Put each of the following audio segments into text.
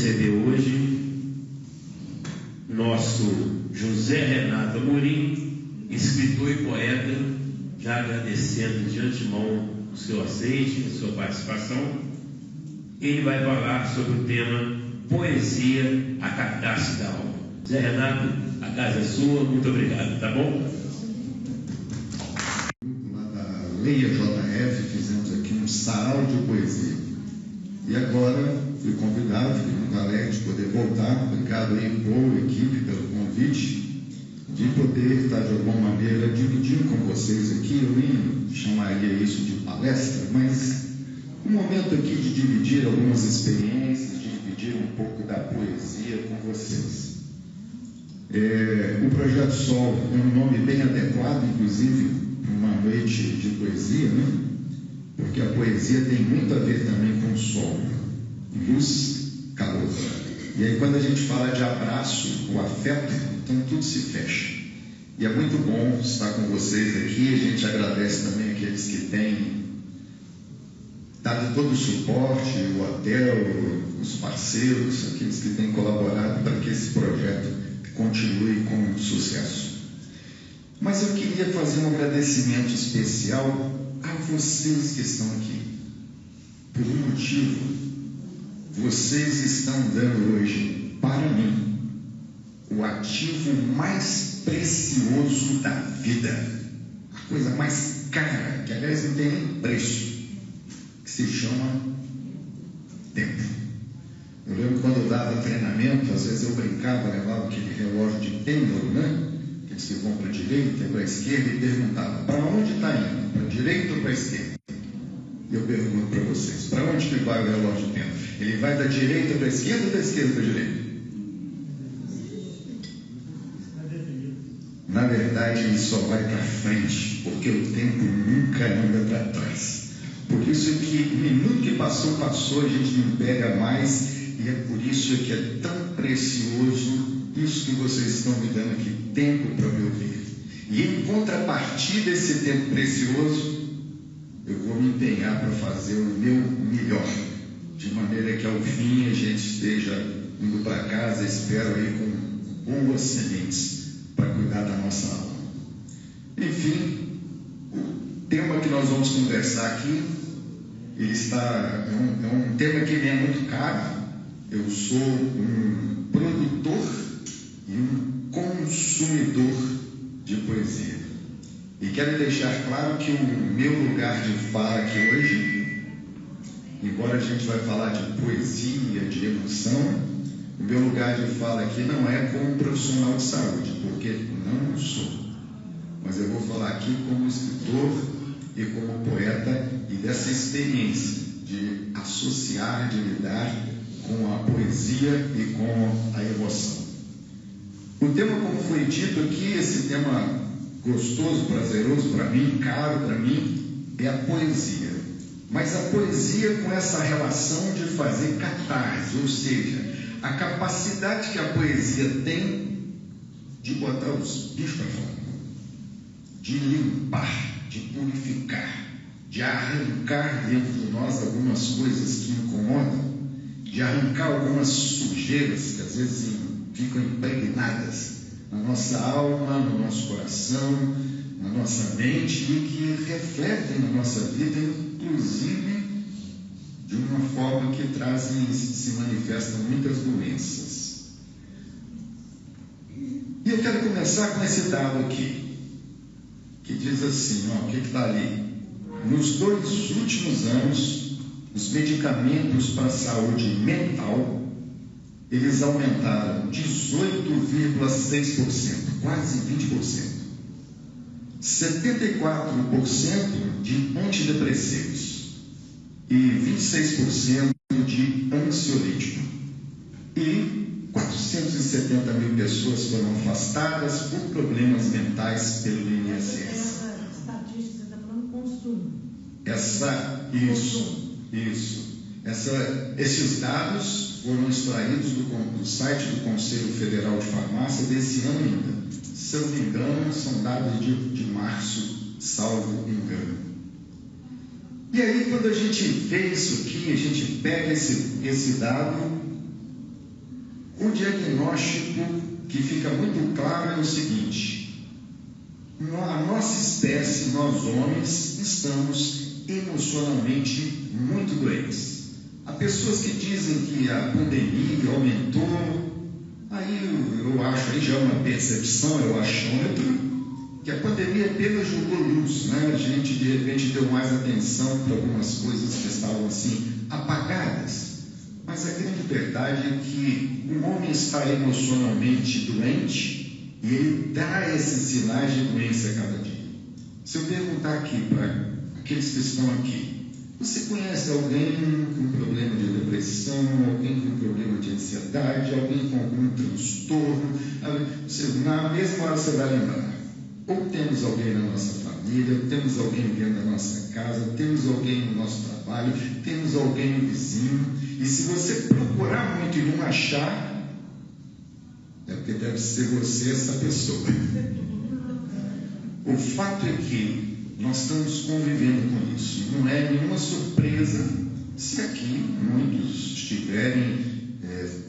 receber hoje nosso José Renato Amorim, escritor e poeta, já agradecendo de antemão o seu aceite, a sua participação. Ele vai falar sobre o tema Poesia, a carcaça da alma. José Renato, a casa é sua, muito obrigado, tá bom? Lá da Leia JF, fizemos aqui um sarau de poesia. E agora fui convidado, fiquei muito alegre de poder voltar. Obrigado aí, Paul, equipe, pelo convite, de poder estar de alguma maneira dividindo com vocês aqui. Eu nem chamaria isso de palestra, mas um momento aqui de dividir algumas experiências, de dividir um pouco da poesia com vocês. O Projeto Sol é um nome bem adequado, inclusive, para uma noite de poesia, né? Porque a poesia tem muito a ver também com o sol, luz, calor. E aí, quando a gente fala de abraço, o afeto, então tudo se fecha. E é muito bom estar com vocês aqui. A gente agradece também aqueles que têm dado todo o suporte, o hotel, os parceiros, aqueles que têm colaborado para que esse projeto continue com sucesso. Mas eu queria fazer um agradecimento especial a vocês que estão aqui. Por um motivo, vocês estão dando hoje, para mim, o ativo mais precioso da vida, a coisa mais cara, que aliás não tem nem preço, que se chama tempo. Eu lembro quando eu dava treinamento, às vezes eu brincava, levava aquele relógio de pêndulo, né? Aqueles que vão para a direita e para a esquerda, e perguntava, para onde está indo? Para a direita ou para a esquerda? E eu pergunto para vocês, para onde que vai o relógio de pêndulo? Ele vai da direita para a esquerda ou da esquerda para a direita? Na verdade, ele só vai para frente, porque o tempo nunca anda para trás. Por isso é que o minuto que passou, passou, a gente não pega mais. E é por isso que é tão precioso isso que vocês estão me dando aqui, tempo para me ouvir. E em contrapartida desse tempo precioso, eu vou me empenhar para fazer o meu melhor, de maneira que ao fim a gente esteja indo para casa, espero aí com boas sementes para cuidar da nossa alma. Enfim, o tema que nós vamos conversar aqui, ele é um tema que me é muito caro. Eu sou um produtor e um consumidor de poesia. E quero deixar claro que o meu lugar de fala aqui hoje, embora a gente vai falar de poesia, de emoção, o meu lugar de fala aqui não é como um profissional de saúde, porque não sou. Mas eu vou falar aqui como escritor e como poeta e dessa experiência de associar, de lidar com a poesia e com a emoção. O tema, como foi dito aqui, esse tema gostoso, prazeroso para mim, caro para mim, é a poesia. Mas a poesia com essa relação de fazer catarse, ou seja, a capacidade que a poesia tem de botar os bichos para fora, de limpar, de purificar, de arrancar dentro de nós algumas coisas que incomodam, de arrancar algumas sujeiras que às vezes ficam impregnadas na nossa alma, no nosso coração, na nossa mente e que refletem na nossa vida, inclusive de uma forma que trazem, se manifestam muitas doenças. E eu quero começar com esse dado aqui, que diz assim, o que está ali? Nos 2 últimos anos, os medicamentos para a saúde mental, eles aumentaram 18,6%, quase 20%. 74% de antidepressivos e 26% de ansiolítico. E 470 mil pessoas foram afastadas por problemas mentais pelo INSS. Essa estatística, você está falando consumo. Esses dados foram extraídos do site do Conselho Federal de Farmácia desse ano ainda. Se eu não me engano, são dados de março, salvo engano. E aí, quando a gente vê isso aqui, a gente pega esse dado o diagnóstico que fica muito claro é o seguinte: a nossa espécie, nós homens, estamos emocionalmente muito doentes. Há pessoas que dizem que a pandemia aumentou, eu acho, aí já é uma percepção, é o achômetro, que a pandemia apenas jogou luz, né? A gente de repente deu mais atenção para algumas coisas que estavam assim apagadas. Mas a grande verdade é que o homem está emocionalmente doente e ele dá esses sinais de doença a cada dia. Se eu perguntar aqui para aqueles que estão aqui, você conhece alguém com problema de depressão, alguém com problema de ansiedade, alguém com algum transtorno? Na mesma hora você vai lembrar. Ou temos alguém na nossa família, temos alguém dentro da nossa casa, temos alguém no nosso trabalho, temos alguém no vizinho. E se você procurar muito e não achar, é porque deve ser você essa pessoa. O fato é que nós estamos convivendo com isso. Não é nenhuma surpresa se aqui muitos estiverem,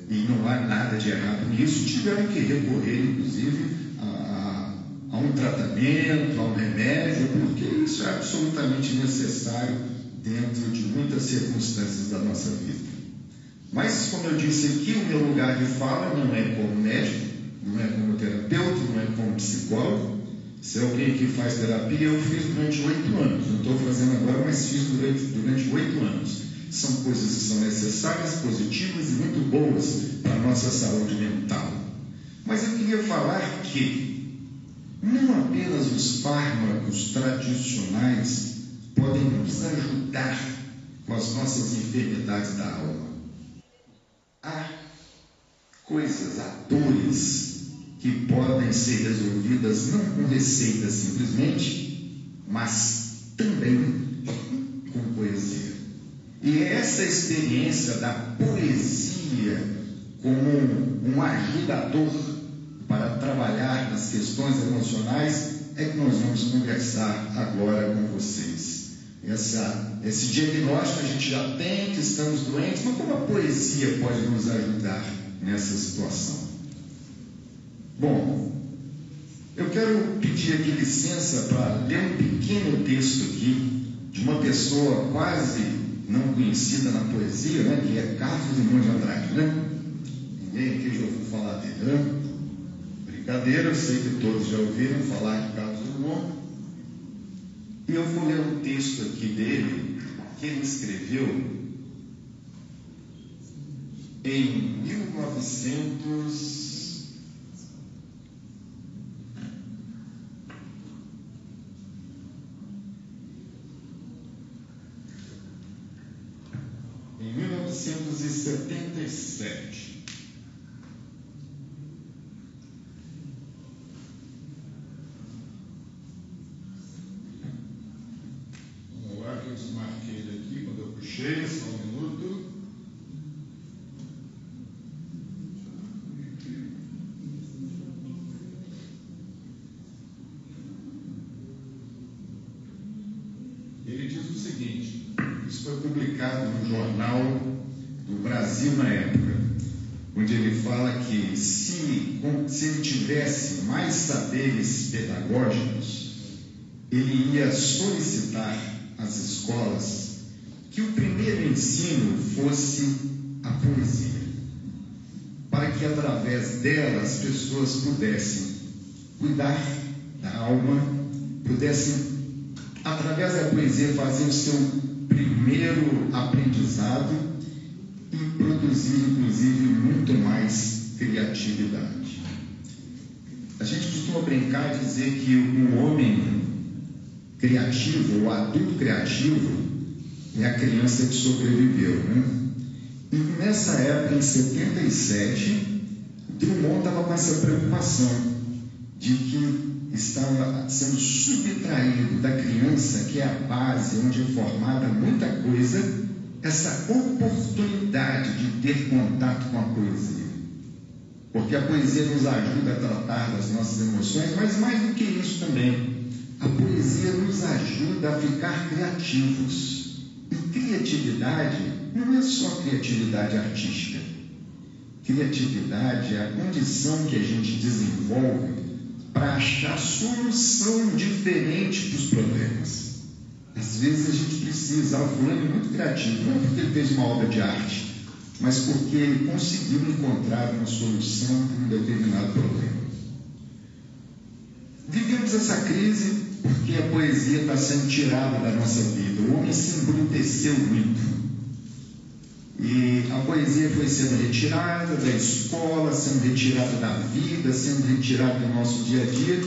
e não há nada de errado nisso, tiveram que recorrer, inclusive, a um tratamento, a um remédio, porque isso é absolutamente necessário dentro de muitas circunstâncias da nossa vida. Mas, como eu disse aqui, o meu lugar de fala não é como médico, não é como terapeuta, não é como psicólogo. Se é alguém que faz terapia, eu fiz durante 8 anos. Não estou fazendo agora, mas fiz durante 8 anos. São coisas que são necessárias, positivas e muito boas para a nossa saúde mental. Mas eu queria falar que não apenas os fármacos tradicionais podem nos ajudar com as nossas enfermidades da alma. Há coisas, há dores que podem ser resolvidas não com receitas simplesmente, mas também com poesia. E é essa experiência da poesia como um ajudador para trabalhar nas questões emocionais é que nós vamos conversar agora com vocês. Esse diagnóstico a gente já tem, que estamos doentes, mas como a poesia pode nos ajudar nessa situação? Bom, eu quero pedir aqui licença para ler um pequeno texto aqui de uma pessoa quase não conhecida na poesia, né, que é Carlos Drummond de Andrade, né? Ninguém aqui já ouviu falar dele, né? Brincadeira, eu sei que todos já ouviram falar de Carlos Drummond. E eu vou ler um texto aqui dele, que ele escreveu em 1977. Vamos lá, que eu desmarquei ele aqui quando eu puxei, só um minuto. Ele diz o seguinte, isso foi publicado no Jornal do Brasil na época, onde ele fala que se ele tivesse mais saberes pedagógicos, ele ia solicitar às escolas que o primeiro ensino fosse a poesia, para que através dela as pessoas pudessem cuidar da alma, pudessem através da poesia fazer o seu primeiro aprendizado e produzir, inclusive, muito mais criatividade. A gente costuma brincar e dizer que um homem criativo, o adulto criativo, é a criança que sobreviveu, né? E nessa época, em 77, Drummond estava com essa preocupação de que estava sendo subtraído da criança, que é a base onde é formada muita coisa, essa oportunidade de ter contato com a poesia. Porque a poesia nos ajuda a tratar das nossas emoções, mas mais do que isso também, a poesia nos ajuda a ficar criativos. E criatividade não é só criatividade artística. criatividade é a condição que a gente desenvolve para achar solução diferente para os problemas. Às vezes a gente precisa, o fulano é muito criativo, não é porque ele fez uma obra de arte, mas porque ele conseguiu encontrar uma solução para um determinado problema. Vivemos essa crise porque a poesia está sendo tirada da nossa vida. O homem se embruteceu muito. E a poesia foi sendo retirada da escola, sendo retirada da vida, sendo retirada do nosso dia a dia.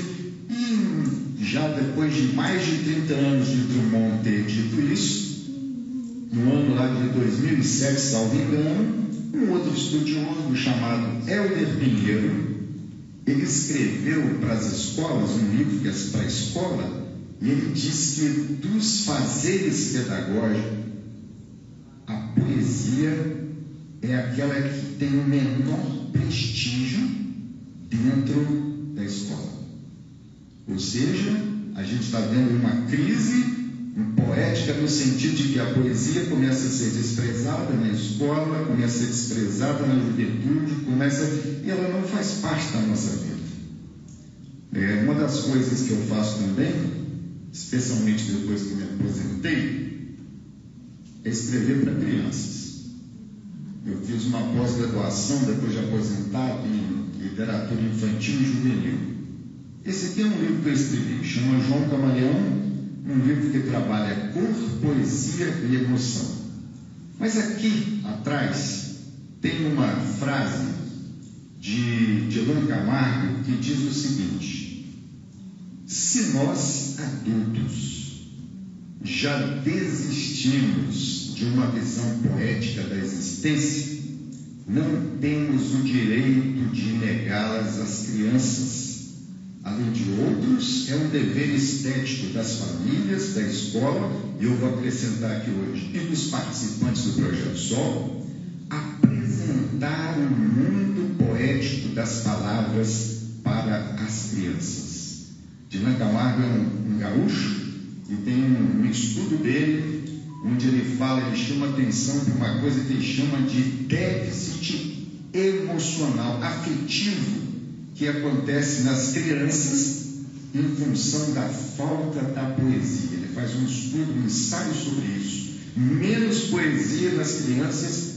E já depois de mais de 30 anos de Drummond ter dito isso, no ano lá de 2007, salvo engano, um outro estudioso chamado Helder Pinheiro, ele escreveu para as escolas, um livro que é para a escola, e ele diz que dos fazeres pedagógicos, a poesia é aquela que tem o menor prestígio dentro da escola. Ou seja, a gente está vendo uma crise poética no sentido de que a poesia começa a ser desprezada na escola, começa a ser desprezada na juventude, e ela não faz parte da nossa vida. Uma das coisas que eu faço também, especialmente depois que me aposentei, é escrever para crianças. Eu fiz uma pós-graduação, depois de aposentado, em literatura infantil e juvenil. Esse aqui é um livro que eu escrevi, chama João Camaleão, um livro que trabalha cor, poesia e emoção. Mas aqui atrás tem uma frase de Allan Camargo que diz o seguinte: se nós, adultos, já desistimos de uma visão poética da existência, não temos o direito de negá-las às crianças. Além de outros, é um dever estético das famílias, da escola, e eu vou acrescentar aqui hoje, e dos participantes do Projeto Sol, apresentar o mundo poético das palavras para as crianças. Allan Camargo é um gaúcho, e tem um estudo dele, onde ele chama atenção para uma coisa que ele chama de déficit emocional, afetivo, que acontece nas crianças em função da falta da poesia. Ele faz um estudo, um ensaio sobre isso. Menos poesia nas crianças,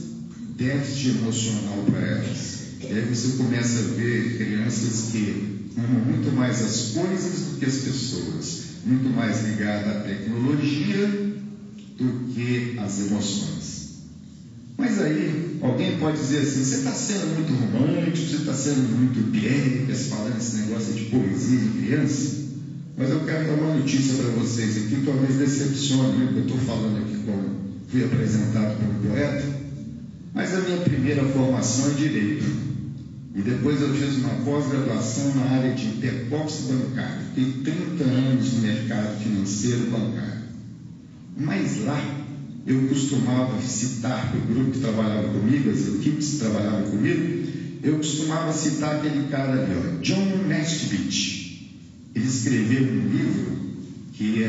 déficit emocional para elas. E aí você começa a ver crianças que amam muito mais as coisas do que as pessoas, muito mais ligadas à tecnologia do que às emoções. Mas aí, alguém pode dizer assim: você está sendo muito romântico, você está sendo muito Pierre, falando esse negócio de poesia de criança. Mas eu quero dar uma notícia para vocês aqui, talvez decepcione, né? Eu estou falando aqui como fui apresentado como poeta, mas a minha primeira formação é Direito. E depois eu fiz uma pós-graduação na área de depósito bancário. Fiquei 30 anos no mercado financeiro bancário. Mas lá, eu costumava citar para o grupo que trabalhava comigo, as equipes que trabalhavam comigo, eu costumava citar aquele cara ali, John Naisbitt. Ele escreveu um livro que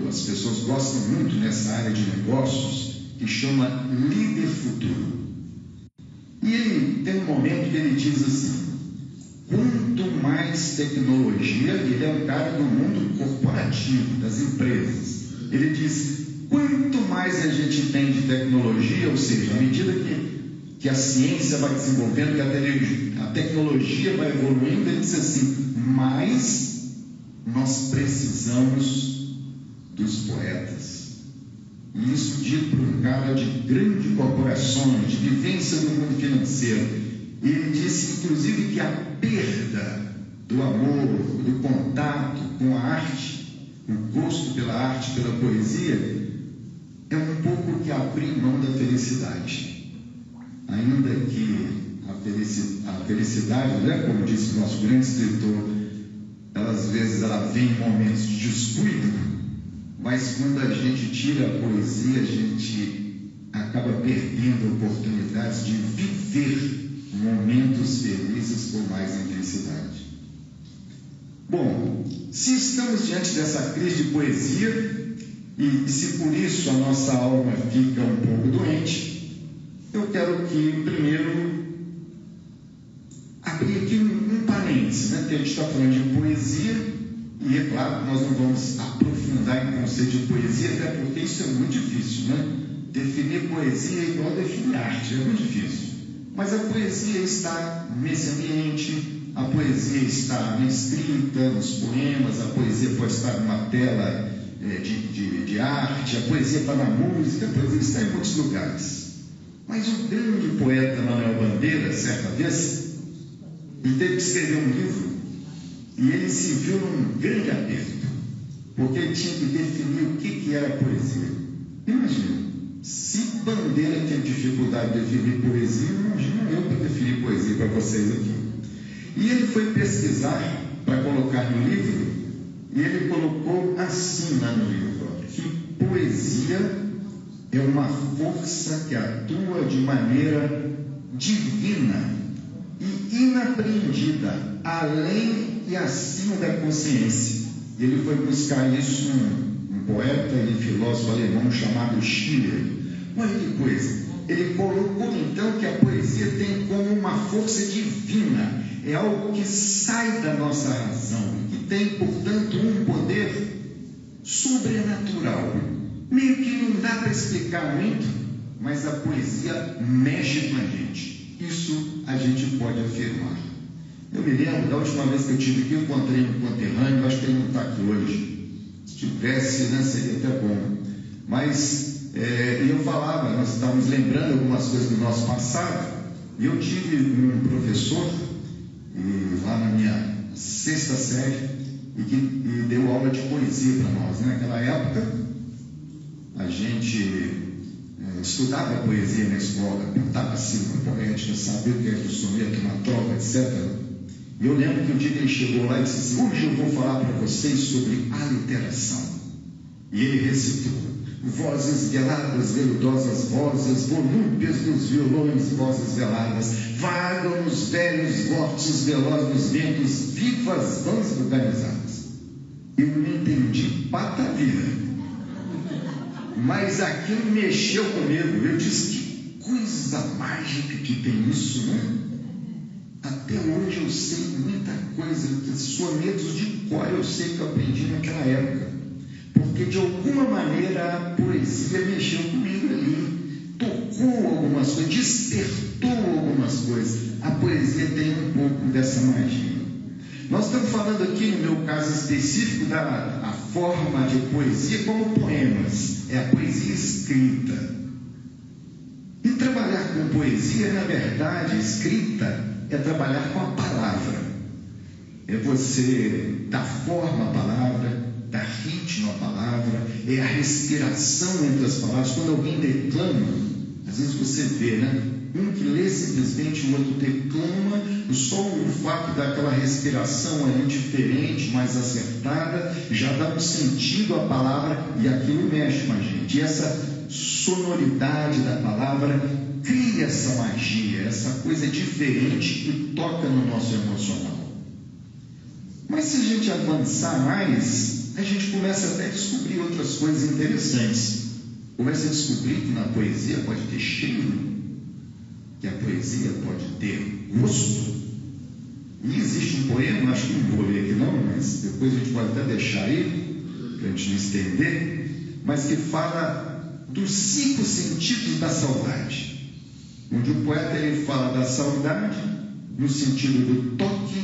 as pessoas gostam muito nessa área de negócios, que chama Líder Futuro. E ele tem um momento que ele diz assim: quanto mais tecnologia, ele é um cara do mundo corporativo, das empresas, ele diz: quanto mais a gente tem de tecnologia, ou seja, à medida que a ciência vai desenvolvendo, que a tecnologia vai evoluindo, ele diz assim, mais nós precisamos dos poetas. E isso dito por um cara de grandes corporações, de vivência no mundo financeiro. E ele disse, inclusive, que a perda do amor, do contato com a arte, o gosto pela arte, pela poesia, é um pouco que abrir mão da felicidade. Ainda que a felicidade, né, como disse o nosso grande escritor, às vezes ela vem em momentos de descuido, mas quando a gente tira a poesia, a gente acaba perdendo oportunidades de viver momentos felizes com mais intensidade. Bom, se estamos diante dessa crise de poesia, e se por isso a nossa alma fica um pouco doente, eu quero que primeiro abrir aqui um parênteses, né? Porque a gente está falando de poesia, e é claro que nós não vamos aprofundar em conceito de poesia, até porque isso é muito difícil, né? Definir poesia é igual definir arte, é muito difícil. Mas a poesia está nesse ambiente, a poesia está na escrita, nos poemas, a poesia pode estar numa tela de arte, a poesia está na música, a poesia está em muitos lugares. Mas o grande poeta Manuel Bandeira, certa vez, ele teve que escrever um livro e ele se viu num grande aperto, porque ele tinha que definir o que era poesia. Imagina, se Bandeira tem dificuldade de definir poesia, imagina eu para definir poesia para vocês aqui. E ele foi pesquisar para colocar no livro, e ele colocou assim lá no livro, que poesia é uma força que atua de maneira divina e inapreendida, além e acima da consciência. E ele foi buscar isso um poeta e filósofo alemão chamado Schiller. Olha que coisa, ele colocou então que a poesia tem como uma força divina, é algo que sai da nossa razão, que tem, portanto, um poder sobrenatural. Meio que não dá para explicar muito, mas a poesia mexe com a gente. Isso a gente pode afirmar. Eu me lembro da última vez que eu estive aqui, eu encontrei um conterrâneo, acho que ele não está aqui hoje. Se tivesse, né, seria até bom. Mas eu falava, nós estávamos lembrando algumas coisas do nosso passado, e eu tive um professor, lá na minha 6ª série, e deu aula de poesia para nós. Naquela época, a gente estudava poesia na escola, pintava sílaba poética, sabia o que era o soneto, uma trova, etc. E eu lembro que um dia ele chegou lá e disse assim: hoje eu vou falar para vocês sobre aliteração. E ele recitou: vozes veladas, veludosas vozes, volúpias dos violões, vozes veladas, vagam nos velhos vórtices velozes dos ventos, vivas vãs vulgarizadas. Eu não entendi patavira, mas aquilo mexeu comigo. Eu disse: que coisa mágica que tem isso, né? Até hoje eu sei muita coisa, sonetos de cor eu sei que eu aprendi naquela época, porque de alguma maneira a poesia mexeu comigo ali, tocou algumas coisas, despertou algumas coisas. A poesia tem um pouco dessa magia. Nós estamos falando aqui, no meu caso específico, da forma de poesia como poemas, é a poesia escrita. E trabalhar com poesia, na verdade, escrita, é trabalhar com a palavra. É você dar forma à palavra, dar ritmo à palavra, é a respiração entre as palavras. Quando alguém declama, às vezes você vê, né? Um que lê simplesmente, o outro declama, só o fato daquela respiração ali diferente, mais acertada, já dá um sentido à palavra e aquilo mexe com a gente. E essa sonoridade da palavra cria essa magia, essa coisa diferente que toca no nosso emocional. Mas se a gente avançar mais, a gente começa até a descobrir outras coisas interessantes. Começa a descobrir que na poesia pode ter cheiro, que a poesia pode ter gosto. E existe um poema, acho que não vou ler aqui não, mas depois a gente pode até deixar aí, para a gente não estender, mas que fala dos 5 sentidos da saudade, onde o poeta ele fala da saudade no sentido do toque,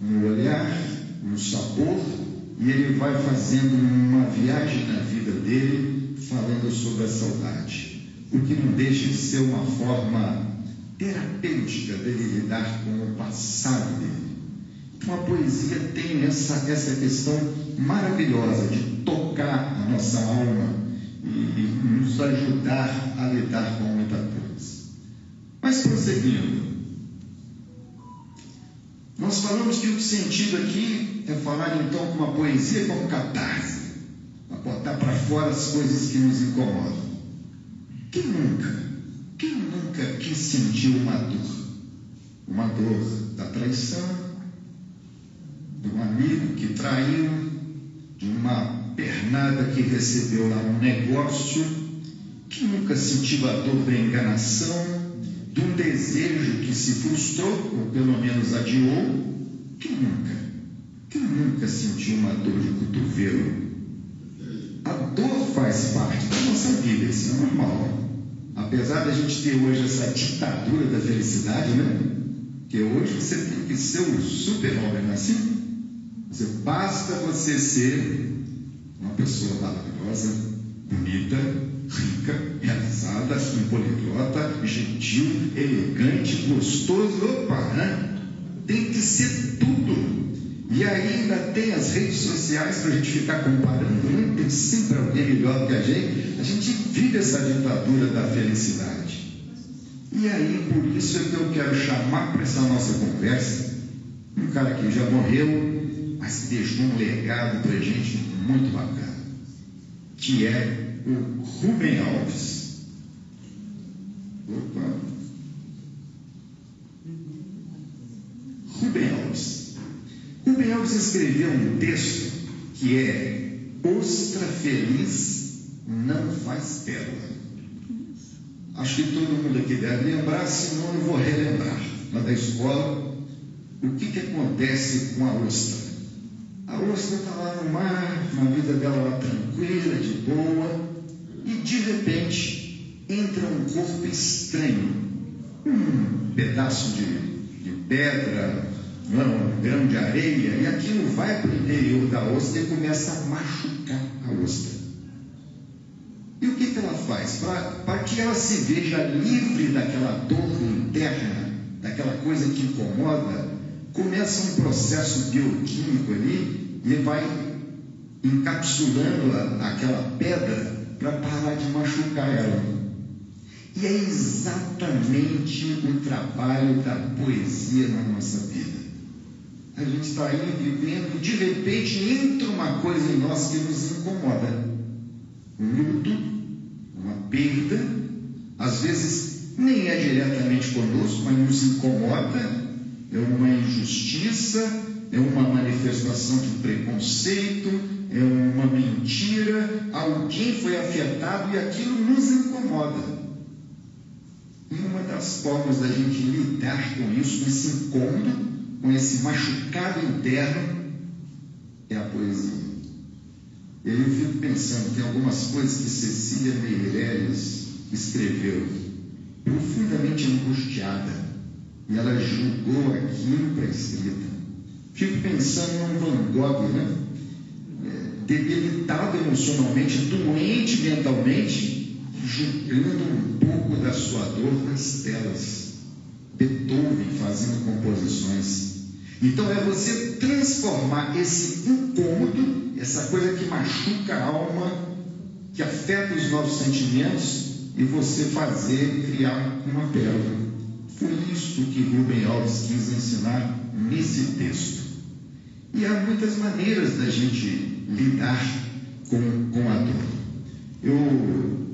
no olhar, no sabor, e ele vai fazendo uma viagem na vida dele, falando sobre a saudade, o que não deixa de ser uma forma terapêutica dele lidar com o passado dele. Então a poesia tem essa questão maravilhosa de tocar a nossa alma e nos ajudar a lidar com muita coisa. Mas prosseguindo, nós falamos que o sentido aqui é falar então com a poesia como catarse, para botar para fora as coisas que nos incomodam. Quem nunca quis sentir uma dor da traição, de um amigo que traiu, de uma pernada que recebeu lá no negócio? Quem nunca sentiu a dor da enganação? de um desejo que se frustrou, ou pelo menos adiou. Quem nunca sentiu uma dor de cotovelo? A dor faz parte da nossa vida, isso é normal. Apesar da gente ter hoje essa ditadura da felicidade, né? Que hoje você tem que ser um super-homem, assim. Basta você ser uma pessoa maravilhosa, bonita, rica, realizada, um poliglota, gentil, elegante, gostoso. Opa, né? Tem que ser tudo. E ainda tem as redes sociais para a gente ficar comparando, né? Tem sempre alguém melhor que a gente vive essa ditadura da felicidade. E aí, por isso é que eu quero chamar para essa nossa conversa um cara que já morreu, mas que deixou um legado para a gente muito bacana, que é o Rubem Alves. Opa! Rubem Alves. Rubem Alves escreveu um texto que é: ostra feliz não faz pérola. Acho que todo mundo aqui deve lembrar, senão eu vou relembrar. Lá da escola, o que acontece com a ostra? A ostra está lá no mar, na vida dela lá tranquila, de boa, e de repente entra um corpo estranho, um pedaço de pedra, um grão de areia, e aquilo vai para o interior da ostra e começa a machucar a ostra. E o que ela faz? Para que ela se veja livre daquela dor interna, daquela coisa que incomoda, começa um processo bioquímico ali e vai encapsulando aquela pedra para parar de machucar ela. E é exatamente o trabalho da poesia na nossa vida. A gente está aí vivendo, de repente entra uma coisa em nós que nos incomoda. Um luto, uma perda, às vezes nem é diretamente conosco, mas nos incomoda, é uma injustiça, é uma manifestação de preconceito, é uma mentira, alguém foi afetado e aquilo nos incomoda. E uma das formas da gente lidar com isso, com esse incômodo, com esse machucado interno, é a poesia. Eu fico pensando, tem algumas coisas que Cecília Meirelles escreveu, profundamente angustiada, e ela julgou aquilo para a escrita. Fico pensando num Van Gogh, né? Debilitado emocionalmente, doente mentalmente, julgando um pouco da sua dor nas telas. Beethoven fazendo composições. Então é você transformar esse incômodo, essa coisa que machuca a alma, que afeta os nossos sentimentos, e você criar uma pérola. Foi isso que Rubem Alves quis ensinar nesse texto. E há muitas maneiras da gente lidar com a dor. Eu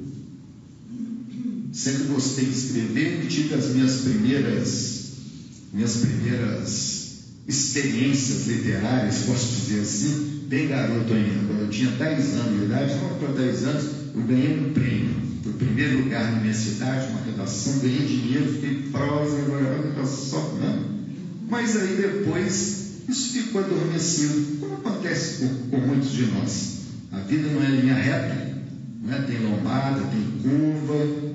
sempre gostei de escrever e tive as minhas primeiras experiências literárias, posso dizer assim, bem garoto ainda. Quando eu tinha 10 anos de idade, não para 10 anos, eu ganhei um prêmio. Foi o primeiro lugar na minha cidade, uma redação, ganhei dinheiro, fiquei prosa, agora só não. Mas aí depois isso ficou adormecido, como acontece com muitos de nós. A vida não é linha reta, né? Tem lombada, tem curva,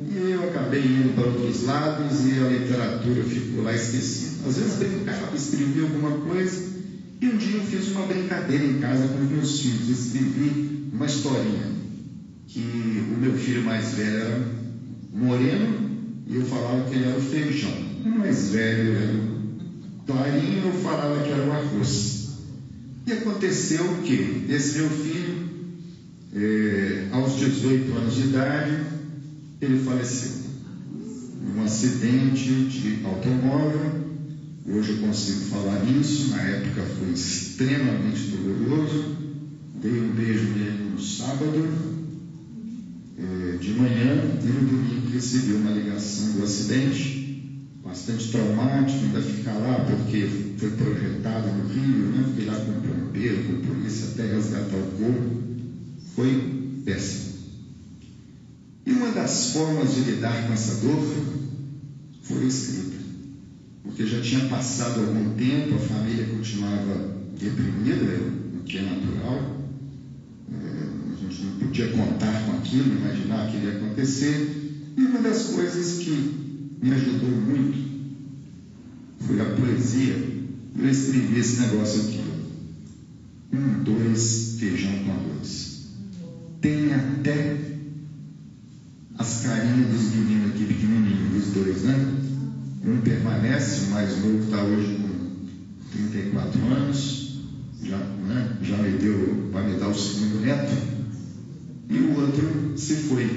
e eu acabei indo para outros lados e a literatura ficou lá esquecida. Às vezes brincava, escrevia alguma coisa, e um dia eu fiz uma brincadeira em casa com os meus filhos. Escrevi uma historinha, que o meu filho mais velho era moreno, e eu falava que ele era o feijão. O mais velho era o clarinho, eu falava que era o arroz. E aconteceu o quê? Esse meu filho, aos 18 anos de idade, ele faleceu. Um acidente de automóvel. Hoje eu consigo falar isso, na época foi extremamente doloroso. Dei um beijo nele no sábado, de manhã, e no domingo recebi uma ligação do acidente, bastante traumático, ainda ficar lá porque foi projetado no Rio, né? Fiquei lá com o bombeiro, com a polícia, até resgatar o corpo. Foi péssimo. E uma das formas de lidar com essa dor foi escrita, porque já tinha passado algum tempo, a família continuava deprimida, o que é natural, a gente não podia contar com aquilo, imaginar que ia acontecer, e uma das coisas que me ajudou muito foi a poesia. Eu escrevi esse negócio aqui, 1, 2, feijão com arroz. Tem até as carinhas dos meninos aqui pequenininhos, dos dois, né? Um permanece, o mais novo está hoje com 34 anos, já vai me dar o segundo neto, e o outro se foi,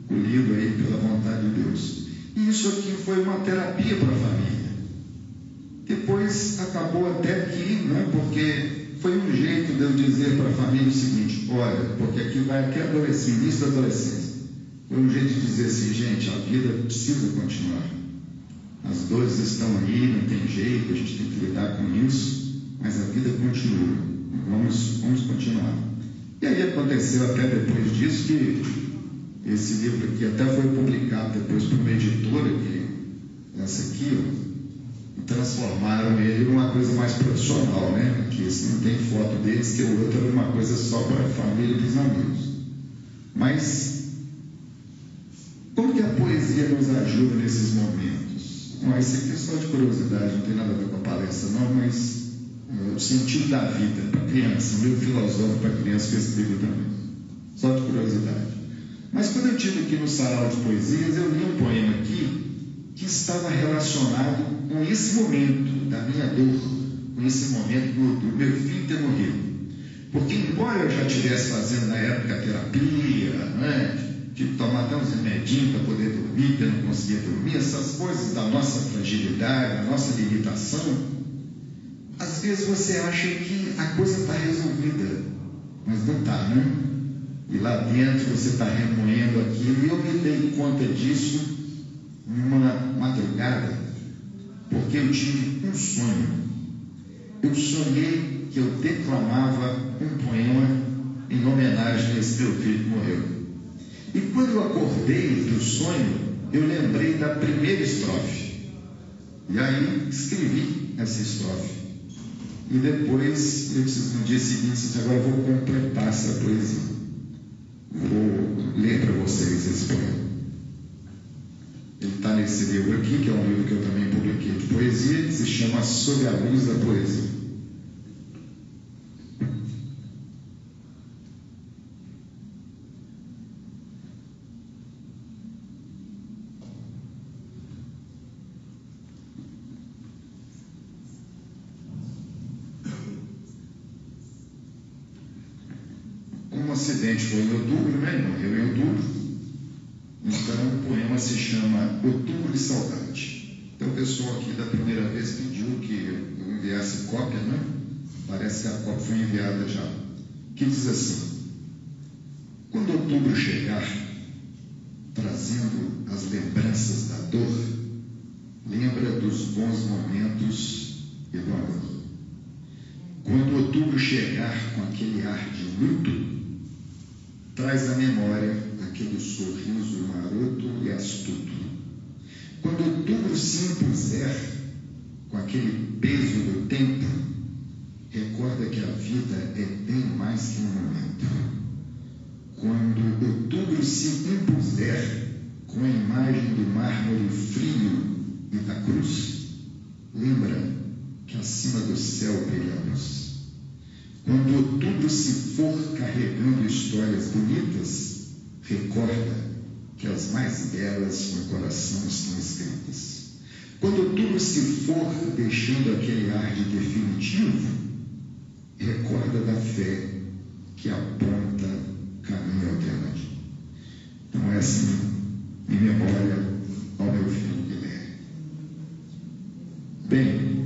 colhido aí pela vontade de Deus. E isso aqui foi uma terapia para a família. Depois acabou até aqui, porque foi um jeito de eu dizer para a família o seguinte: olha, porque aqui vai até início da adolescência. Foi um jeito de dizer assim: gente, a vida precisa continuar. As dores estão aí, não tem jeito, a gente tem que lidar com isso, mas a vida continua. Vamos continuar. E aí aconteceu até depois disso que esse livro aqui até foi publicado depois por uma editora, essa aqui, transformaram ele em uma coisa mais profissional, que esse não tem foto deles, que o outro era uma coisa só para a família e os amigos. Mas como que a poesia nos ajuda nesses momentos? Isso aqui é só de curiosidade, não tem nada a ver com a palestra não, mas o sentido da vida para criança, um livro filosófico para criança que eu escrevi também, só de curiosidade. Mas quando eu estive aqui no Sarau de Poesias, eu li um poema aqui que estava relacionado com esse momento da minha dor, com esse momento do meu filho ter morrido. Porque embora eu já estivesse fazendo na época terapia, tive que tomar até uns remedinhos para poder dormir, porque eu não conseguia dormir, essas coisas da nossa fragilidade, da nossa limitação, às vezes você acha que a coisa está resolvida, mas não está, E lá dentro você está remoendo aquilo, e eu me dei conta disso numa madrugada, porque eu tive um sonho. Eu sonhei que eu declamava um poema em homenagem a esse meu filho que morreu. E quando eu acordei do sonho, eu lembrei da primeira estrofe. E aí escrevi essa estrofe. E depois, no dia seguinte, agora eu vou completar essa poesia. Vou ler para vocês esse poema. Ele está nesse livro aqui, que é um livro que eu também publiquei de poesia, que se chama Sob a Luz da Poesia. Um acidente foi em outubro, ele morreu em outubro. Então o poema se chama Outubro de Saudade. Então o pessoal aqui da primeira vez pediu que eu enviasse cópia, Parece que a cópia foi enviada já. Que diz assim: quando outubro chegar, trazendo as lembranças da dor, lembra dos bons momentos e do amor. Quando outubro chegar com aquele ar de luto, traz à memória aquele sorriso maroto e astuto. Quando outubro se impuser com aquele peso do tempo, recorda que a vida é bem mais que um momento. Quando outubro se impuser com a imagem do mármore frio e da cruz, lembra que acima do céu brilha a luz. Quando outubro se for carregando histórias bonitas, recorda que as mais belas no coração estão escritas. Quando outubro se for deixando aquele ar de definitivo, recorda da fé que aponta caminho alternativo. Então é assim, em memória ao meu filho Guilherme. Bem,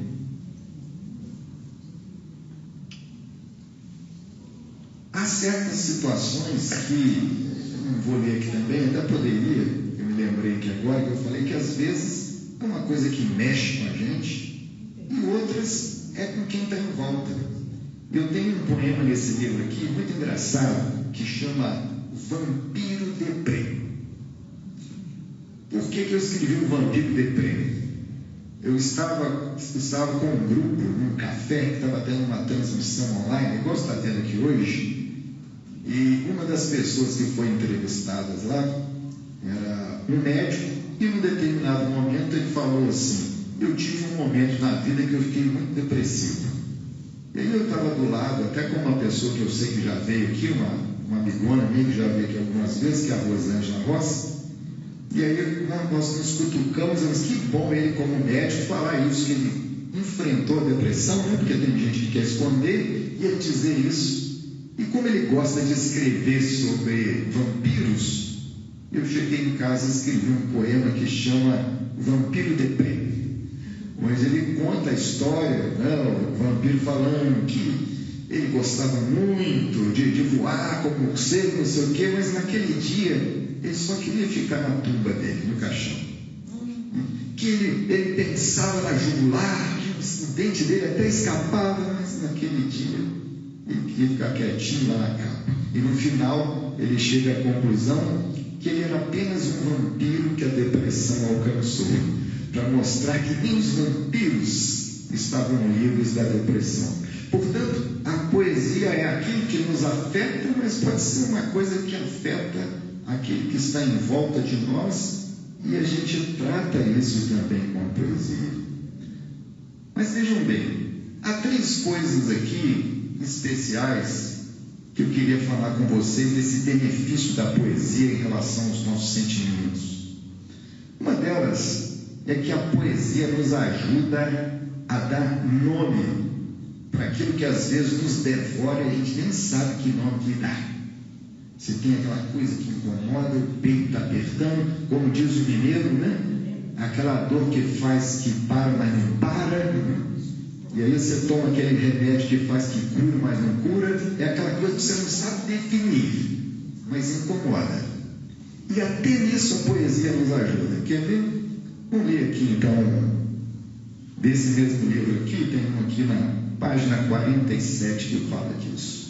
há certas situações que não vou ler aqui também, até poderia, eu me lembrei que agora que eu falei que às vezes é uma coisa que mexe com a gente e outras é com quem está em volta. Eu tenho um poema nesse livro aqui muito engraçado que chama Vampiro Deprê. Por que eu escrevi um vampiro deprê? Eu estava com um grupo num café que estava tendo uma transmissão online, igual está tendo aqui hoje, e uma das pessoas que foi entrevistadas lá era um médico, e num determinado momento ele falou assim: eu tive um momento na vida que eu fiquei muito depressivo. E aí eu estava do lado, até com uma pessoa que eu sei que já veio aqui, uma amigona minha que já veio aqui algumas vezes, que é a Rosângela Rossi. E aí nós nos cutucamos, mas que bom ele como médico falar isso, que ele enfrentou a depressão, né? Porque tem gente que quer esconder, e ele dizer isso. E como ele gosta de escrever sobre vampiros, eu cheguei em casa e escrevi um poema que chama Vampiro Deprê. Mas ele conta a história, né? O vampiro falando que ele gostava muito de voar como morcego, não sei o quê, mas naquele dia ele só queria ficar na tumba dele, no caixão. Que ele pensava na jugular, que o dente dele até escapava, mas naquele dia ele queria ficar quietinho lá na cama. E no final ele chega à conclusão que ele era apenas um vampiro que a depressão alcançou, para mostrar que nem os vampiros estavam livres da depressão. Portanto, a poesia é aquilo que nos afeta, mas pode ser uma coisa que afeta aquele que está em volta de nós, e a gente trata isso também com a poesia. Mas vejam bem, há 3 coisas aqui especiais que eu queria falar com vocês desse benefício da poesia em relação aos nossos sentimentos. Uma delas é que a poesia nos ajuda a dar nome para aquilo que às vezes nos devora e a gente nem sabe que nome que dá. Você tem aquela coisa que incomoda, o peito está apertando, como diz o mineiro, né? Aquela dor que faz que para, mas não para. E aí você toma aquele remédio que faz que cura, mas não cura. É aquela coisa que você não sabe definir, mas incomoda. E até nisso a poesia nos ajuda. Quer ver? Vamos ler aqui então, desse mesmo livro aqui, tem um aqui na página 47 que fala disso.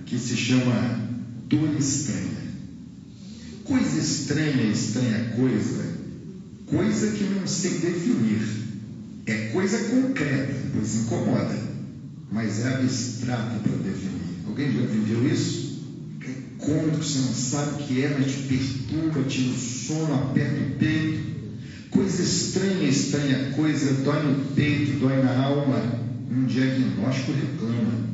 Que se chama Dor Estranha. Coisa estranha, estranha coisa que não sei definir. É coisa concreta, pois incomoda, mas é abstrata para definir. Alguém já viveu isso? É cômodo, você não sabe o que é, mas te perturba, tira o sono, aperta o peito. Coisa estranha, estranha coisa, dói no peito, dói na alma. Um diagnóstico reclama.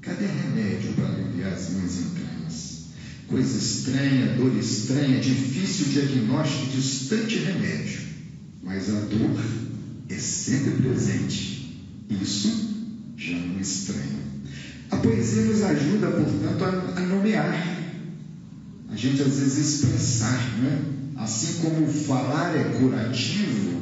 Cadê remédio para aliviar as minhas entranhas? Coisa estranha, dor estranha, difícil diagnóstico, distante remédio. Mas a dor é sempre presente. Isso já não estranho. A poesia nos ajuda, portanto, a nomear. A gente às vezes expressar, né? Assim como falar é curativo,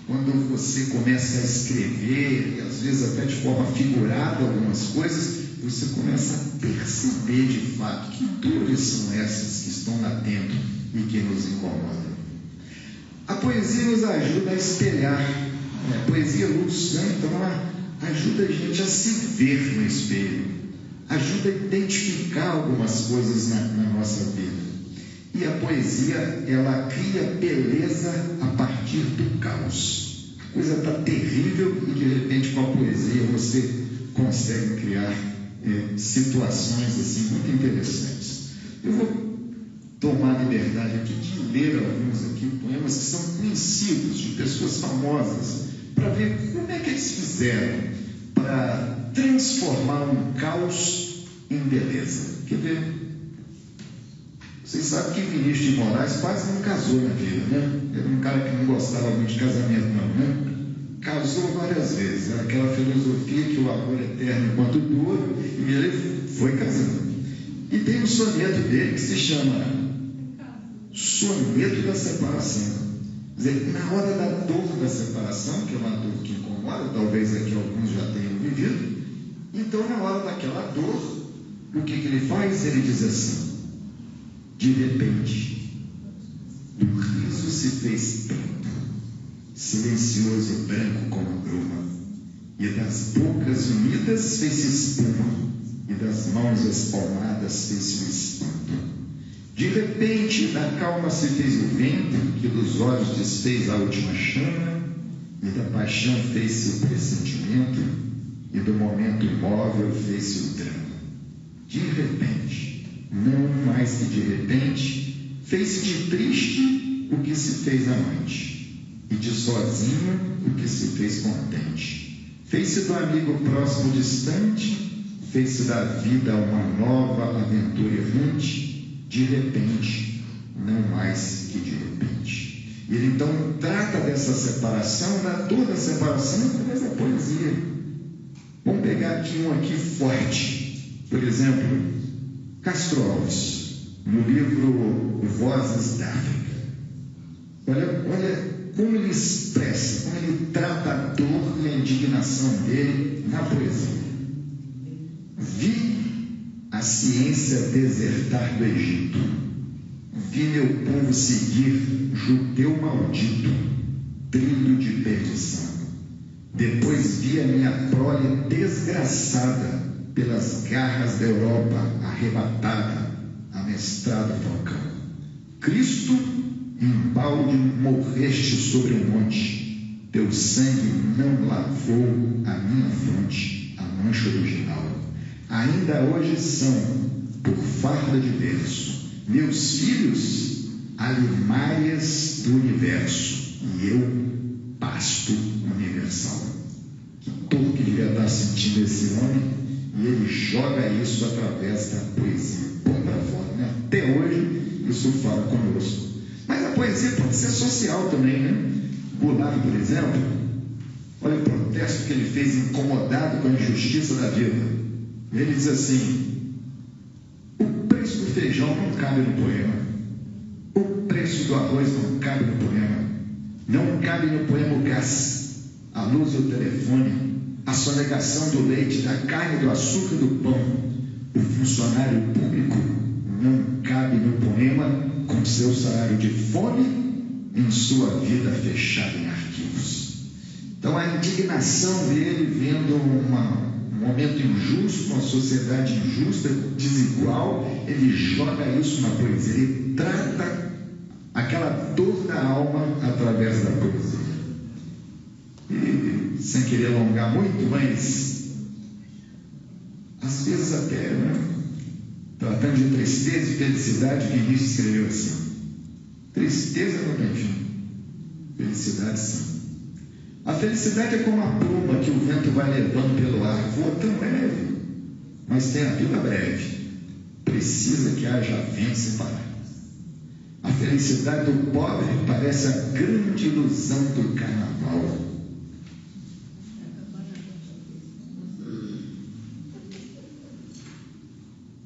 quando você começa a escrever, e às vezes até de forma figurada algumas coisas, você começa a perceber de fato que dores são essas que estão latentes e que nos incomodam. A poesia nos ajuda a espelhar. A poesia luz, né? Então ela ajuda a gente a se ver no espelho, ajuda a identificar algumas coisas na nossa vida. E a poesia, ela cria beleza a partir do caos. A coisa está terrível e de repente com a poesia você consegue criar situações assim muito interessantes. Eu vou tomar a liberdade aqui de ler alguns aqui poemas que são conhecidos, de pessoas famosas, para ver como é que eles fizeram para transformar um caos em beleza. Quer ver? Vocês sabem que Vinícius de Moraes quase não casou na vida, né? Era um cara que não gostava muito de casamento, não, né? Casou várias vezes. Era aquela filosofia que o amor é eterno enquanto dura, e ele foi casando. E tem um soneto dele que se chama Soneto da Separação. Quer dizer, na hora da dor da separação, que é uma dor que incomoda, talvez aqui alguns já tenham vivido, então na hora daquela dor, o que ele faz? Ele diz assim: de repente, o riso se fez preto, silencioso e branco como a bruma, e das bocas unidas fez-se espuma, e das mãos espalmadas fez-se o espanto. De repente, da calma se fez o vento, que dos olhos desfez a última chama, e da paixão fez-se o pressentimento, e do momento móvel fez-se o drama. De repente, não mais que de repente, fez-se de triste o que se fez amante, e de sozinho o que se fez contente. Fez-se do amigo próximo distante, fez-se da vida uma nova aventura errante, de repente, não mais que de repente. E ele então trata dessa separação, da dor da separação, através da poesia. Vamos pegar aqui um aqui forte. Por exemplo, Castro Alves, no livro Vozes da África. Olha como ele expressa, como ele trata a dor e a indignação dele na poesia. Vi a ciência desertar do Egito, vi meu povo seguir judeu maldito, trilho de perdição. Depois vi a minha prole desgraçada pelas garras da Europa, arrebatada, amestrado falcão. Cristo, embalde morreste sobre o monte, teu sangue não lavou a minha fronte, a mancha original. Ainda hoje são, por farda de verso, meus filhos, alimárias do universo, e eu, pasto universal. Que dor que devia estar sentindo esse homem, e ele joga isso através da poesia. Põe para fora, né? Até hoje, isso fala conosco. Mas a poesia pode ser social também, né? Goulart, por exemplo, olha o protesto que ele fez, incomodado com a injustiça da vida. Ele diz assim: o preço do feijão não cabe no poema, o preço do arroz não cabe no poema, não cabe no poema o gás, a luz e o telefone, a sonegação do leite, da carne, do açúcar e do pão. O funcionário público não cabe no poema com seu salário de fome em sua vida fechada em arquivos. Então a indignação dele vendo um momento injusto, uma sociedade injusta, desigual, ele joga isso na poesia, ele trata aquela dor da alma através da poesia. E, sem querer alongar muito, mas às vezes até, né, tratando de tristeza e felicidade, Vinícius escreveu assim: tristeza não tem fim, felicidade sim. A felicidade é como a pluma que o vento vai levando pelo ar, voa tão leve, mas tem a vida breve, precisa que haja vento sem parar. A felicidade do pobre parece a grande ilusão do carnaval.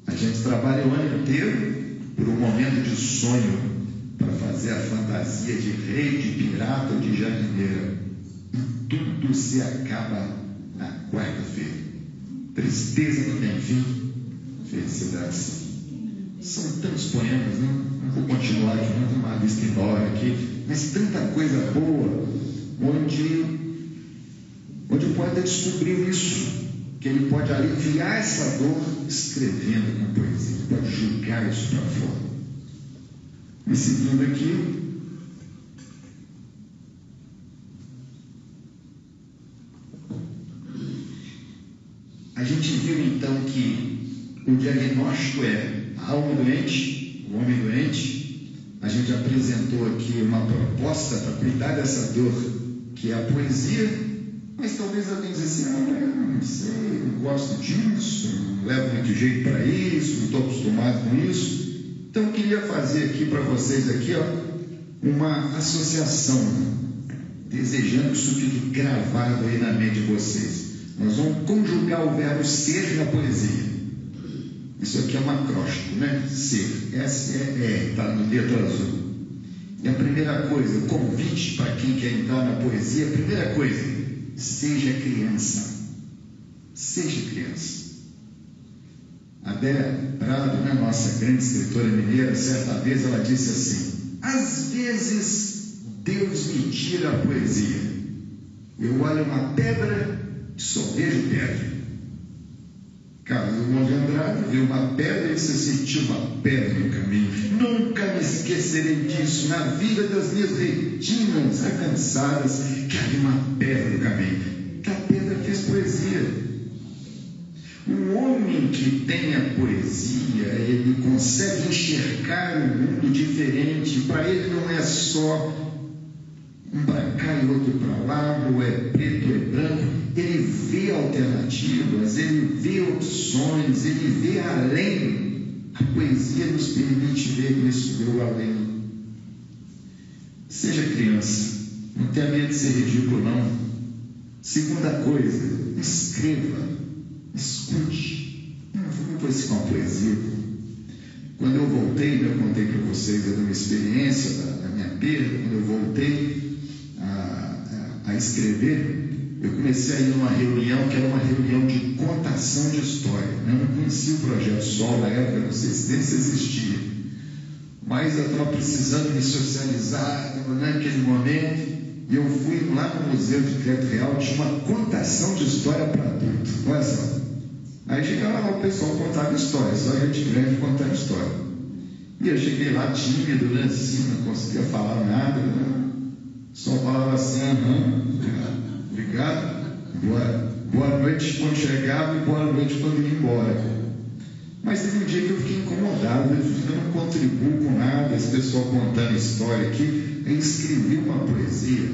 A gente trabalha o ano inteiro por um momento de sonho para fazer a fantasia de rei, de pirata ou de jardineira. Tudo se acaba na quarta-feira. Tristeza não tem fim, felicidade sim. São tantos poemas, né? Não vou continuar aqui, não tem uma lista enorme aqui, mas tanta coisa boa, onde o poeta descobriu isso, que ele pode aliviar essa dor escrevendo com poesia, ele pode jogar isso para fora. E seguindo aqui, a gente viu então que o diagnóstico é a alma doente, o homem doente. A gente apresentou aqui uma proposta para cuidar dessa dor, que é a poesia, mas talvez alguém diz assim: eu não sei, não gosto disso, não levo muito jeito para isso, não estou acostumado com isso. Então eu queria fazer aqui para vocês aqui, uma associação, desejando que isso fique gravado aí na mente de vocês. Nós vamos conjugar o verbo ser na poesia. Isso aqui é um acróstico, né? Ser. S-E-R, está no letra azul. E a primeira coisa, o convite para quem quer entrar na poesia, a primeira coisa, seja criança. Seja criança. A Adélia Prado, né, nossa grande escritora mineira, certa vez ela disse assim: às vezes Deus me tira a poesia. Eu olho uma pedra só vejo pedra. Carlos Monte Andrade viu uma pedra e se sentiu uma pedra no caminho. Nunca me esquecerei disso, na vida das minhas retinas alcançadas, que havia uma pedra no caminho. Que a pedra fez poesia. O homem que tem a poesia, ele consegue enxergar o mundo diferente. Para ele não é só um para cá e outro para lá, ou é preto ou é branco. Ele vê alternativas, ele vê opções, ele vê além. A poesia nos permite ver isso, ver o além. Seja criança, não tenha medo de ser ridículo, não. Segunda coisa, escreva. Escute, não foi isso com a poesia. Quando eu voltei, eu contei para vocês da minha experiência, da minha perda. Quando eu voltei a escrever, eu comecei a ir numa reunião que era uma reunião de contação de história. Eu não conhecia o Projeto Sol na época, não sei se nem se existia, mas eu estava precisando me socializar naquele momento. E eu fui lá no Museu de Crédito Real, tinha uma contação de história para adulto. Olha só. Aí chegava lá, o pessoal contava história, só gente grande contando história. E eu cheguei lá tímido, né, assim, não conseguia falar nada, né? Só falava assim, obrigado, boa noite quando chegava e boa noite quando ia embora. Mas teve um dia que eu fiquei incomodado, eu não contribuo com nada, esse pessoal contando história aqui. Eu escrevi uma poesia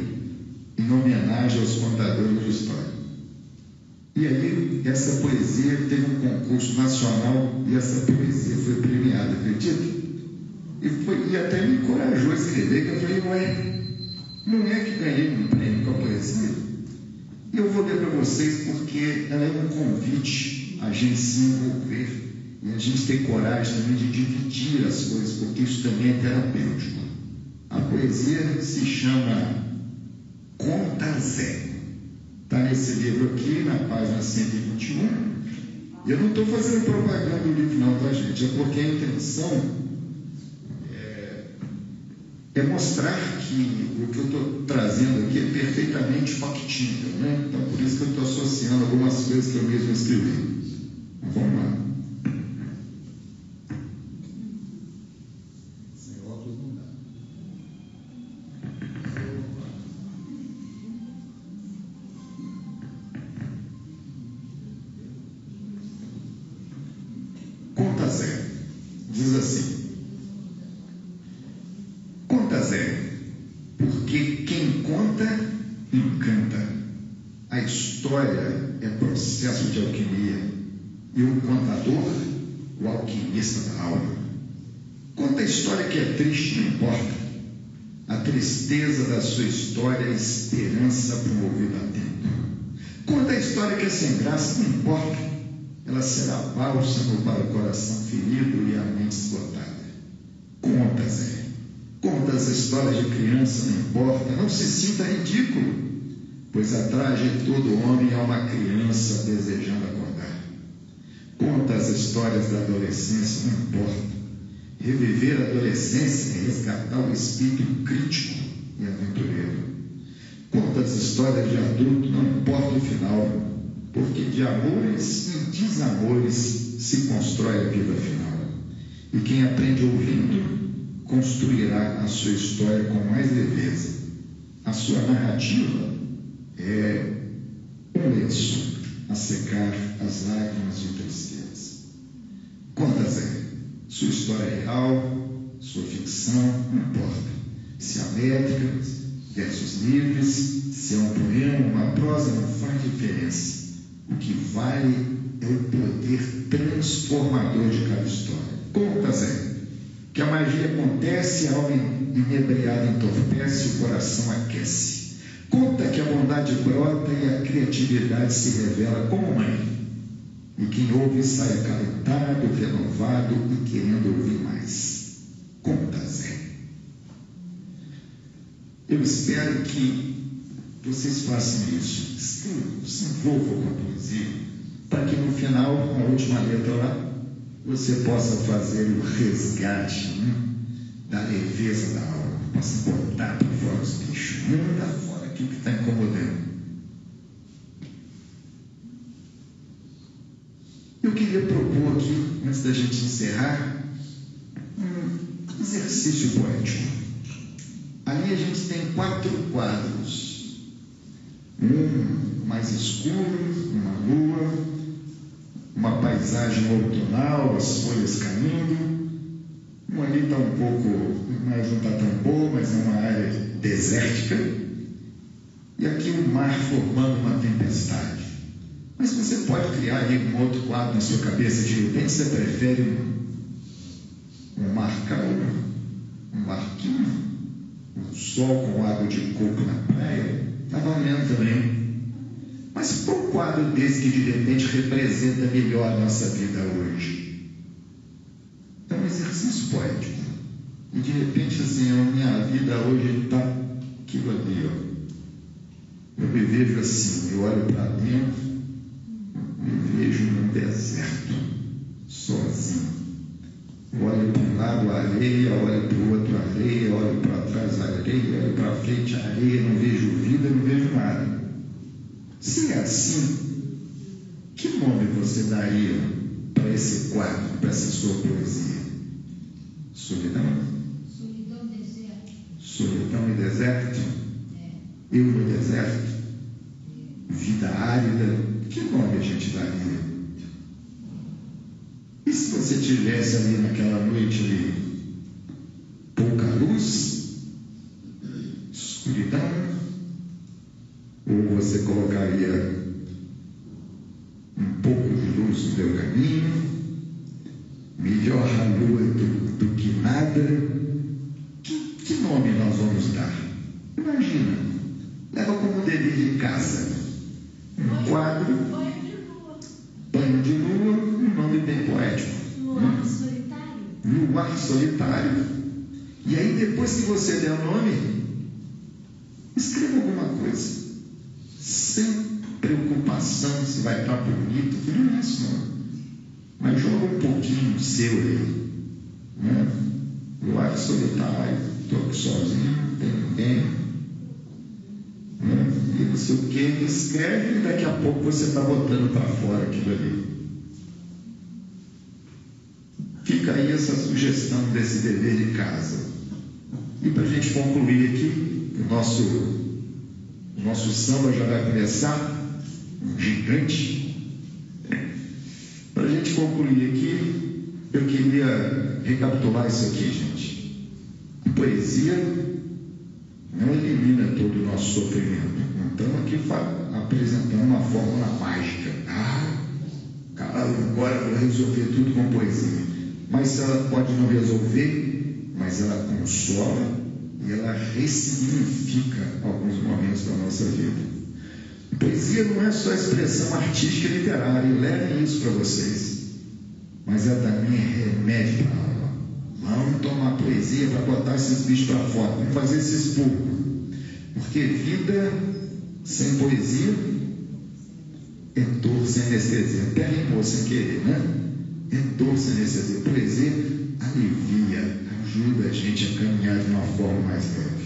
em homenagem aos contadores de história. E aí, essa poesia teve um concurso nacional e essa poesia foi premiada, acredita? E até me encorajou a escrever, que eu falei, não é que ganhei um prêmio com a poesia? E eu vou ler para vocês porque ela é um convite a gente se envolver e a gente ter coragem também de dividir as coisas, porque isso também é terapêutico. A poesia se chama Conta Zé. Está nesse livro aqui, na página 121. E eu não estou fazendo propaganda do livro não, tá, gente? É porque a intenção é mostrar que o que eu estou trazendo aqui é perfeitamente factível, né? Então, por isso que eu estou associando algumas coisas que eu mesmo escrevi. Mas vamos lá. Sem óculos não dá. Conta Zé. Diz assim. Conta Zé, porque quem conta, encanta. A história é processo de alquimia e o contador, o alquimista da alma. Conta a história que é triste, não importa. A tristeza da sua história é esperança promovida a tempo. Conta a história que é sem graça, não importa. Ela será bálsamo para o coração ferido e a mente esgotada. Conta, Zé. Conta as histórias de criança, não importa, não se sinta ridículo, pois atrás de todo homem há uma criança desejando acordar. Conta as histórias da adolescência, não importa. Reviver a adolescência é resgatar o espírito crítico e aventureiro. Conta as histórias de adulto, não importa o final, porque de amores e desamores se constrói a vida final. E quem aprende ouvindo, construirá a sua história com mais leveza. A sua narrativa é um lenço a secar as lágrimas de tristeza. Conta, Zé, sua história é real, sua ficção, não importa. Se há métricas, versos livres, se é um poema, uma prosa, não faz diferença. O que vale é o poder transformador de cada história. Conta, Zé, que a magia acontece, a alma inebriada entorpece, o coração aquece. Conta que a bondade brota e a criatividade se revela como mãe. E quem ouve sai acalentado, renovado e querendo ouvir mais. Conta, Zé. Eu espero que vocês façam isso. Escrevam, se envolvam com a poesia, para que no final, a última letra lá, você possa fazer o resgate da leveza da alma, possa botar para fora os bichos, manda fora aquilo que está incomodando. queria propor aqui, antes da gente encerrar, um exercício poético. Ali a gente tem 4 quadros. Um mais escuro, uma lua, uma paisagem outonal, as folhas caindo. Um ali está um pouco, mas não está tão boa, mas é uma área desértica. E aqui o mar formando uma tempestade. Mas você pode criar aí um outro quadro na sua cabeça. De repente você prefere um mar calmo, um barquinho, um sol com água de coco na praia. Está valendo também. Mas qual quadro desse que de repente representa melhor a nossa vida hoje? É um exercício poético. E de repente assim, a minha vida hoje está aquilo ali, ó. Eu me vejo assim, eu olho para dentro, me vejo num deserto, sozinho. Eu olho para um lado a areia, olho para o outro a areia, olho para trás a areia, olho para frente a areia, não vejo vida, não vejo nada. Se é assim, que nome você daria para esse quadro, para essa sua poesia? Solidão? Solidão e deserto. Solidão e deserto? Eu no deserto? Vida árida? Que nome a gente daria? E se você tivesse ali naquela noite ali, pouca luz, escuridão, ou você colocaria um pouco de luz no teu caminho, melhor a lua do que nada? Que nome nós vamos dar? Imagina, leva como dever de casa um quadro, banho de lua, um nome bem poético. Luar solitário. Luar solitário. E aí depois que você der o nome, escreva alguma coisa, sem preocupação se vai estar bonito, não é isso não. Mas joga um pouquinho seu aí, né? Luar solitário, estou aqui sozinho, não tem ninguém, né? E não sei o que, escreve e daqui a pouco você está botando para fora aquilo ali. Fica aí essa sugestão desse dever de casa. E para a gente concluir aqui, o nosso samba já vai começar, um gigante. Para a gente concluir aqui, eu queria recapitular isso aqui, gente. A poesia não elimina todo o nosso sofrimento. Não estamos aqui apresentando uma fórmula mágica. Cara, agora eu vou resolver tudo com poesia. Mas ela pode não resolver, mas ela consola e ela ressignifica alguns momentos da nossa vida. Poesia não é só expressão artística e literária, e levem isso para vocês, mas é também remédio para a alma. Vamos tomar poesia para botar esses bichos para fora, vamos fazer esse expurgo, porque vida sem poesia é dor sem anestesia. Até rimou sem querer, né? É dor sem anestesia. Poesia alivia, ajuda a gente a caminhar de uma forma mais leve.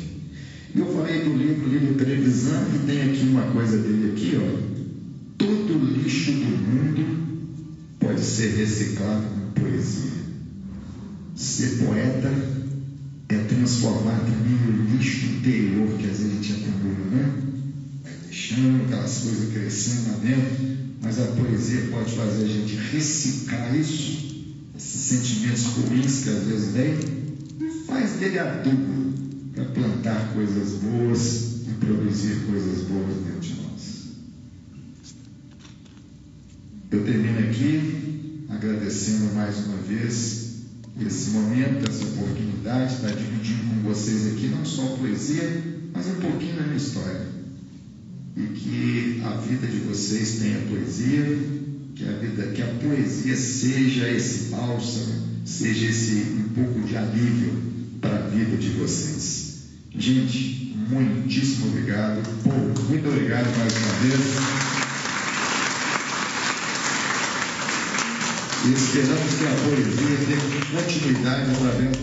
Eu falei do livro Trevisan, e tem aqui uma coisa dele aqui, ó. Todo lixo do mundo pode ser reciclado com poesia. Ser poeta é transformar também o lixo interior que às vezes a gente acumula, né? Vai deixando aquelas coisas crescendo lá dentro, mas a poesia pode fazer a gente reciclar isso, esses sentimentos ruins que às vezes vem, e faz dele adubo para plantar coisas boas e produzir coisas boas dentro de nós. Eu termino aqui agradecendo mais uma vez esse momento, essa oportunidade de estar dividindo com vocês aqui não só poesia, mas um pouquinho da minha história. E que a vida de vocês tenha poesia, que a poesia seja esse bálsamo, seja esse um pouco de alívio para a vida de vocês. Gente, muitíssimo obrigado. Muito obrigado mais uma vez. E esperamos que a poesia dê continuidade através do